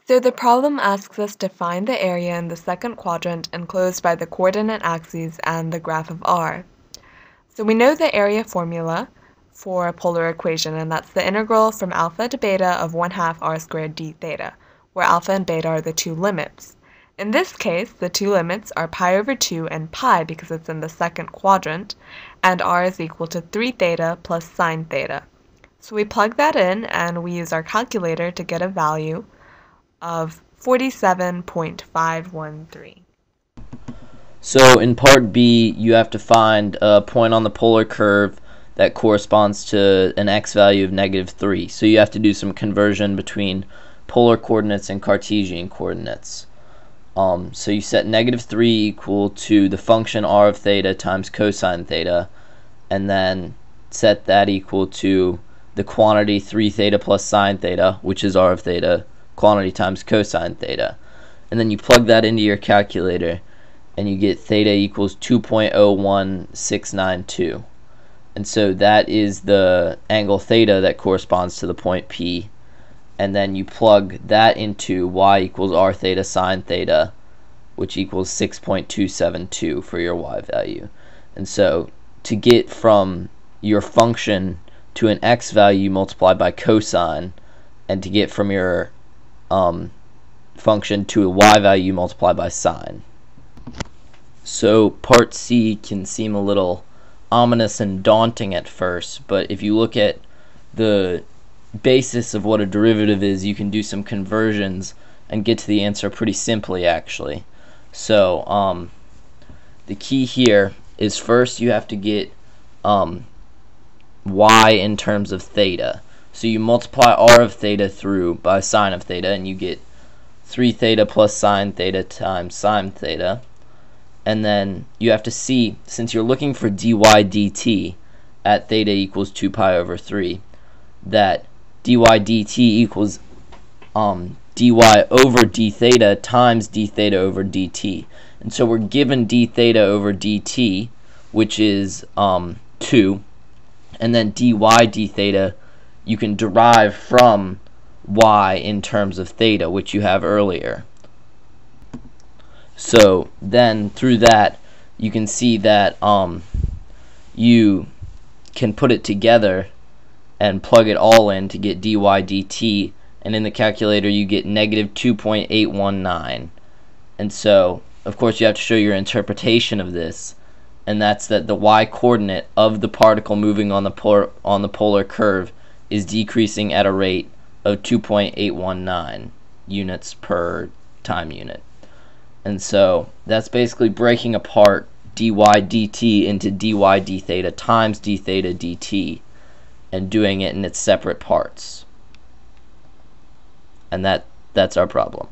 So the problem asks us to find the area in the second quadrant enclosed by the coordinate axes and the graph of r. So we know the area formula for a polar equation, and that's the integral from alpha to beta of 1/2 r squared d theta, where alpha and beta are the two limits. In this case, the two limits are pi over 2 and pi because it's in the second quadrant, and r is equal to 3 theta plus sine theta. So we plug that in, and we use our calculator to get a value of 47.513. So in part B, you have to find a point on the polar curve that corresponds to an x value of -3. So you have to do some conversion between polar coordinates and Cartesian coordinates. So you set -3 equal to the function r of theta times cosine theta, and then set that equal to the quantity 3 theta plus sine theta, which is r of theta, quantity times cosine theta. And then you plug that into your calculator, and you get theta equals 2.01692. And so that is the angle theta that corresponds to the point P. And then you plug that into y equals r theta sine theta, which equals 6.272 for your y value. And so to get from your function to an x value, you multiply by cosine, and to get from your function to a y value, you multiply by sine. So part C can seem a little ominous and daunting at first, but if you look at the basis of what a derivative is, you can do some conversions and get to the answer pretty simply, actually. So the key here is first you have to get y in terms of theta. So you multiply r of theta through by sine of theta, and you get 3 theta plus sine theta times sine theta. And then you have to see, since you're looking for dy dt at theta equals 2 pi over 3, that dy dt equals dy over d theta times d theta over dt. And so we're given d theta over dt, which is 2, and then dy d theta you can derive from y in terms of theta, which you have earlier. So then through that you can see that you can put it together and plug it all in to get dy dt, and in the calculator you get -2.819. And so of course you have to show your interpretation of this, and that's that the y coordinate of the particle moving on the polar curve is decreasing at a rate of 2.819 units per time unit. And so that's basically breaking apart dy dt into dy d theta times d theta dt and doing it in its separate parts. And that's our problem.